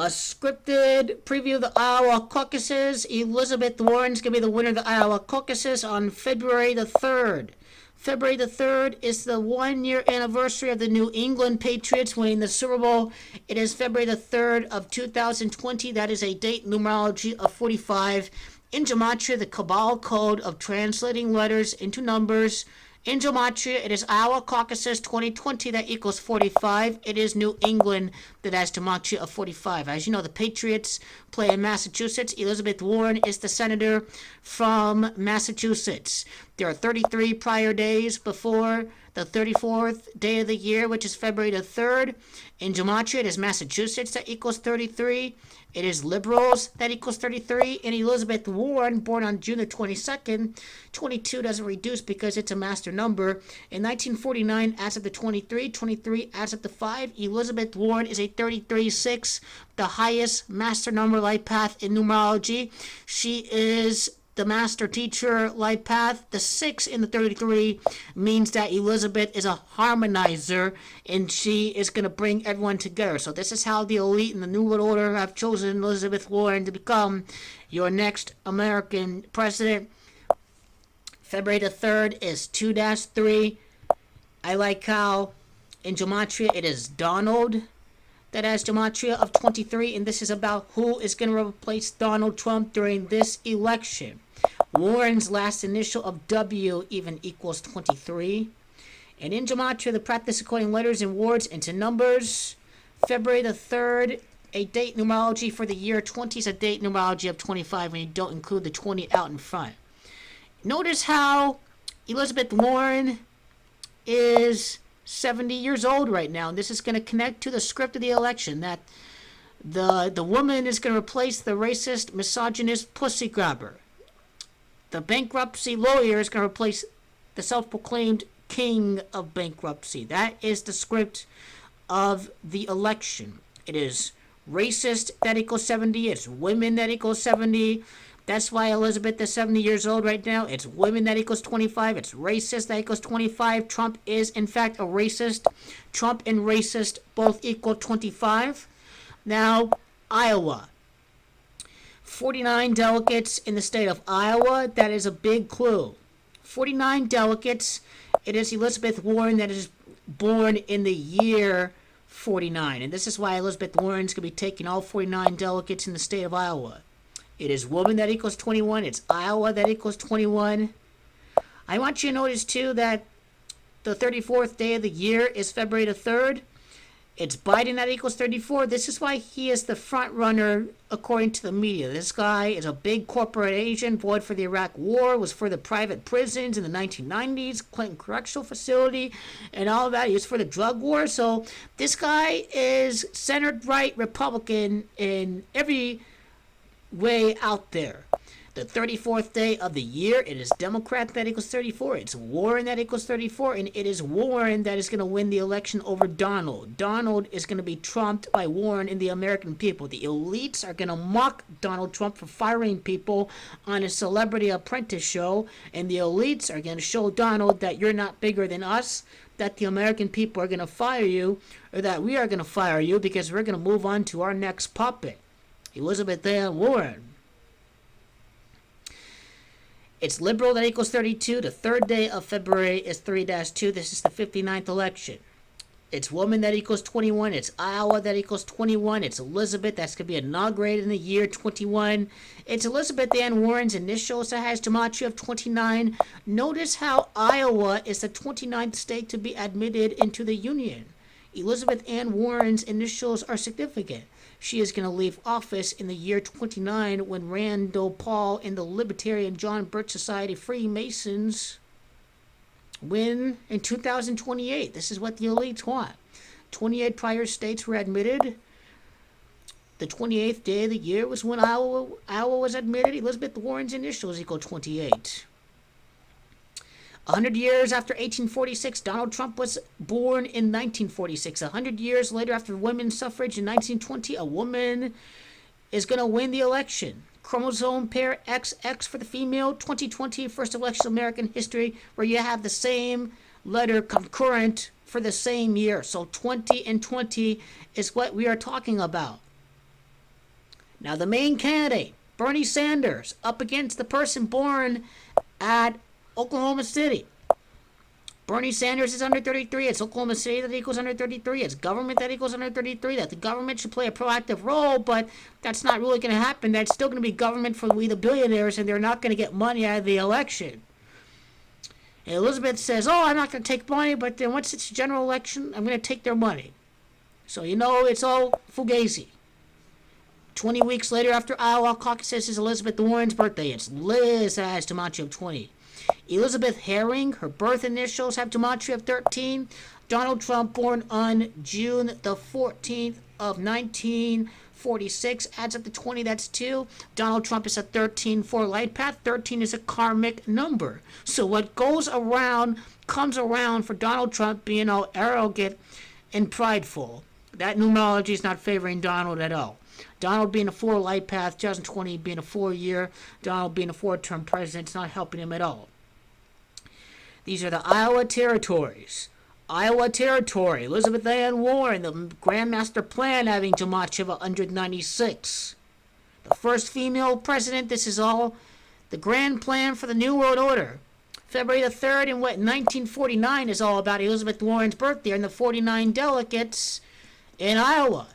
A scripted preview of the Iowa caucuses. Elizabeth Warren's going to be the winner of the Iowa caucuses on February the 3rd. February the 3rd is the 1 year anniversary of the New England Patriots winning the Super Bowl. It is February the 3rd of 2020. That is a date numerology of 45. In Gematria, the Cabal code of translating letters into numbers. In Gematria, it is Iowa caucuses 2020 that equals 45. It is New England that has Gematria of 45. As you know, the Patriots play in Massachusetts. Elizabeth Warren is the senator from Massachusetts. There are 33 prior days before the 34th day of the year, which is February the 3rd. In Gematria, it is Massachusetts that equals 33. It is liberals that equals 33. And Elizabeth Warren, born on June the 22nd, 22 doesn't reduce because it's a master number. In 1949, adds up to 23. 23 adds up to 5. Elizabeth Warren is a 33-6, the highest master number life path in numerology. She is the master teacher life path. The 6 in the 33 means that Elizabeth is a harmonizer and she is going to bring everyone together. So this is how the elite and the New World Order have chosen Elizabeth Warren to become your next American president. February the 3rd is 2-3. I like how in Gematria it is Donald that has Gematria of 23, and this is about who is going to replace Donald Trump during this election. Warren's last initial of W even equals 23. And in Gematria, the practice of coding letters and words into numbers. February the 3rd, a date numerology for the year 20 is a date numerology of 25 when you don't include the 20 out in front. Notice how Elizabeth Warren is 70 years old right now, and this is going to connect to the script of the election, that the woman is going to replace the racist, misogynist pussy grabber. The bankruptcy lawyer is going to replace the self-proclaimed king of bankruptcy. That is the script of the election. It is racist that equals 70. It's women that equals 70. That's why Elizabeth is 70 years old right now. It's women that equals 25. It's racist that equals 25. Trump is, in fact, a racist. Trump and racist both equal 25. Now, Iowa. 49 delegates in the state of Iowa. That is a big clue. 49 delegates. It is Elizabeth Warren that is born in the year 49. And this is why Elizabeth Warren is going to be taking all 49 delegates in the state of Iowa. It is woman that equals 21. It's Iowa that equals 21. I want you to notice, too, that the 34th day of the year is February the 3rd. It's Biden that equals 34. This is why he is the front runner, according to the media. This guy is a big corporate agent, voted for the Iraq War, was for the private prisons in the 1990s, Clinton Correctional Facility, and all of that. He was for the drug war. So this guy is center-right Republican in every way out there. The 34th day of the year, it is Democrat that equals 34. It's Warren that equals 34. And it is Warren that is going to win the election over Donald. Donald is going to be trumped by Warren and the American people. The elites are going to mock Donald Trump for firing people on a Celebrity Apprentice show. And the elites are going to show Donald that you're not bigger than us, that the American people are going to fire you, or that we are going to fire you because we're going to move on to our next puppet. Elizabeth Ann Warren. It's liberal that equals 32. The 3rd day of February is 3-2. This is the 59th election. It's woman that equals 21. It's Iowa that equals 21. It's Elizabeth that's going to be inaugurated in the year 21. It's Elizabeth Ann Warren's initials that has gematria of 29. Notice how Iowa is the 29th state to be admitted into the Union. Elizabeth Ann Warren's initials are significant. She is going to leave office in the year 29 when Randall Paul and the Libertarian John Birch Society Freemasons win in 2028. This is what the elites want. 28 prior states were admitted. The 28th day of the year was when Iowa was admitted. Elizabeth Warren's initials equal 28. 100 years after 1846, Donald Trump was born in 1946. 100 years later, after women's suffrage in 1920, a woman is going to win the election. Chromosome pair XX for the female. 2020, first election in American history where you have the same letter concurrent for the same year. So 20 and 20 is what we are talking about. Now, the main candidate, Bernie Sanders, up against the person born at Oklahoma City. Bernie Sanders is under 33. It's Oklahoma City that equals under 33. It's government that equals under 33. That the government should play a proactive role, but that's not really going to happen. That's still going to be government for we the billionaires, and they're not going to get money out of the election. And Elizabeth says, oh, I'm not going to take money, but then once it's a general election, I'm going to take their money. So, it's all fugazi. 20 weeks later, after Iowa caucuses, is Elizabeth Warren's birthday. It's Liz that has gematria of 20. Elizabeth Herring, her birth initials have gematria of 13. Donald Trump, born on June the 14th of 1946, adds up to 20, that's 2. Donald Trump is a 13 for light path. 13 is a karmic number. So what goes around comes around for Donald Trump being all arrogant and prideful. That numerology is not favoring Donald at all. Donald being a 4 light path, 2020 being a 4-year, Donald being a 4-term president, it's not helping him at all. These are the Iowa territories. Iowa Territory, Elizabeth Ann Warren, the Grandmaster Plan, having gematria of 196. The first female president, this is all the grand plan for the New World Order. February the 3rd in what 1949 is all about Elizabeth Warren's birthday and the 49 delegates in Iowa.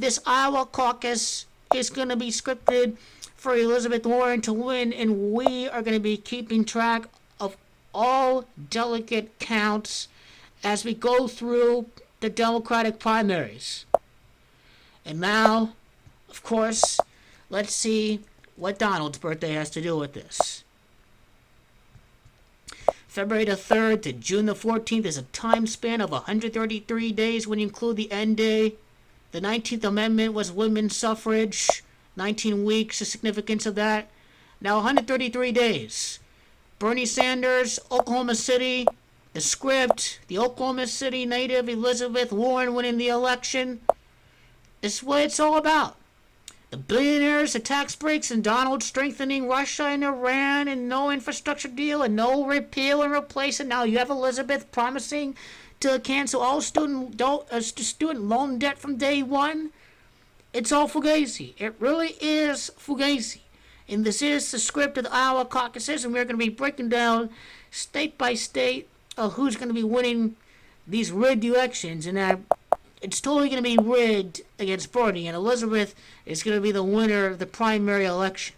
This Iowa caucus is going to be scripted for Elizabeth Warren to win, and we are going to be keeping track of all delegate counts as we go through the Democratic primaries. And now, of course, let's see what Donald's birthday has to do with this. February the 3rd to June the 14th is a time span of 133 days when you include the end day. The 19th Amendment was women's suffrage. 19 weeks, the significance of that. Now 133 days. Bernie Sanders, Oklahoma City, the script, the Oklahoma City native Elizabeth Warren winning the election. This is what it's all about. The billionaires, the tax breaks, and Donald strengthening Russia and Iran, and no infrastructure deal, and no repeal and replace. And now you have Elizabeth promising to cancel all student loan debt from day one. It's all fugazi. It really is fugazi. And this is the script of the Iowa caucuses, and we're going to be breaking down state by state who's going to be winning these rigged elections. And it's totally going to be rigged against Bernie, and Elizabeth is going to be the winner of the primary election.